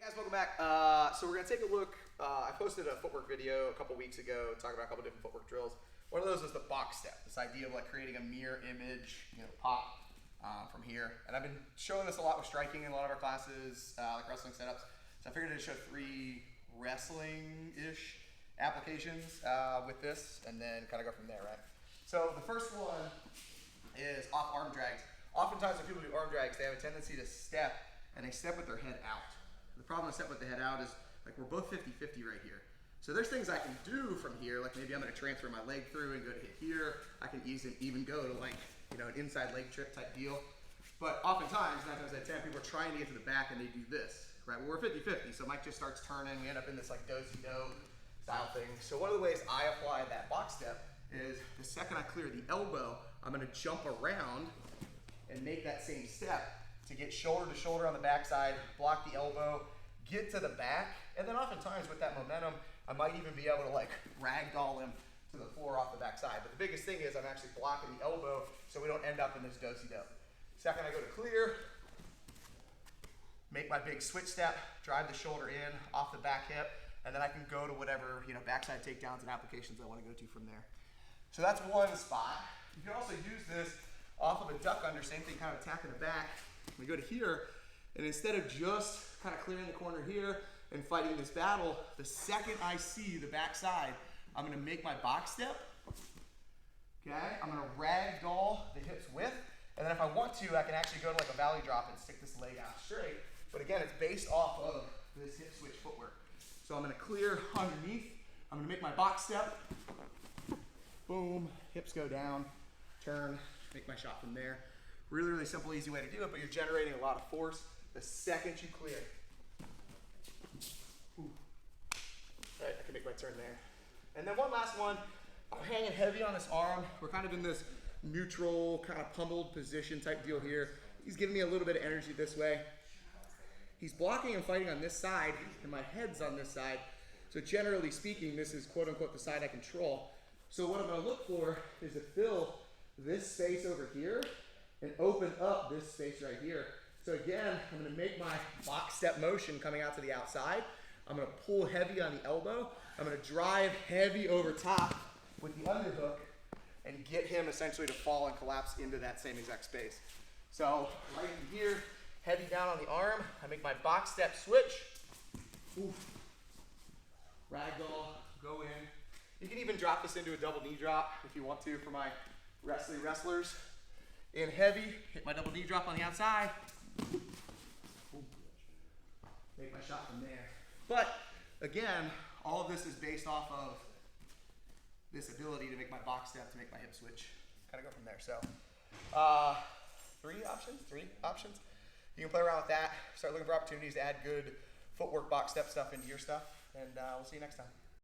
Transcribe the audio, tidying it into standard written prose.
Hey guys, welcome back. So we're going to take a look. I posted a footwork video a couple weeks ago talking about a couple different footwork drills. One of those was the box step, this idea of like creating a mirror image, pop from here. And I've been showing this a lot with striking in a lot of our classes, like wrestling setups. So I figured I'd show 3 wrestling-ish applications with this and then kind of go from there, right? So the first one is off arm drags. Oftentimes when people do arm drags, they have a tendency to step and they step with their head out. The problem with step with the head out is like we're both 50-50 right here. So there's things I can do from here, like maybe I'm gonna transfer my leg through and go to hit here. I can even go to like, an inside leg trip type deal. But oftentimes, 9 times out of 10, people are trying to get to the back and they do this, right? Well, we're 50-50, so Mike just starts turning. We end up in this like do-si-do style thing. So one of the ways I apply that box step is the second I clear the elbow, I'm gonna jump around and make that same step to get shoulder to shoulder on the backside, block the elbow, get to the back, and then oftentimes with that momentum, I might even be able to like ragdoll him to the floor off the backside. But the biggest thing is I'm actually blocking the elbow so we don't end up in this do-si-do. Second, I go to clear, make my big switch step, drive the shoulder in off the back hip, and then I can go to whatever backside takedowns and applications I want to go to from there. So that's one spot. You can also use this off of a duck under, same thing, kind of attacking the back. We go to here, and instead of just kind of clearing the corner here and fighting this battle, the second I see the backside, I'm gonna make my box step, okay? I'm gonna ragdoll the hips width, and then if I want to, I can actually go to like a valley drop and stick this leg out straight. But again, it's based off of this hip switch footwork. So I'm gonna clear underneath, I'm gonna make my box step, boom, hips go down, turn, make my shot from there. Really, really simple, easy way to do it, but you're generating a lot of force the second you clear. Ooh. All right, I can make my turn there. And then one last one, I'm hanging heavy on this arm. We're kind of in this neutral, kind of pummeled position type deal here. He's giving me a little bit of energy this way. He's blocking and fighting on this side, and my head's on this side. So generally speaking, this is quote unquote the side I control. So what I'm gonna look for is to fill this space over here and open up this space right here. So again, I'm gonna make my box step motion coming out to the outside. I'm gonna pull heavy on the elbow. I'm gonna drive heavy over top with the underhook and get him essentially to fall and collapse into that same exact space. So right in here, heavy down on the arm. I make my box step switch. Oof. Ragdoll, go in. You can even drop this into a double knee drop if you want to for my wrestlers. In heavy, hit my double knee drop on the outside. Make my shot from there. But again, all of this is based off of this ability to make my box step, to make my hip switch. Kind of go from there. So 3 options. You can play around with that. Start looking for opportunities to add good footwork box step stuff into your stuff. And we'll see you next time.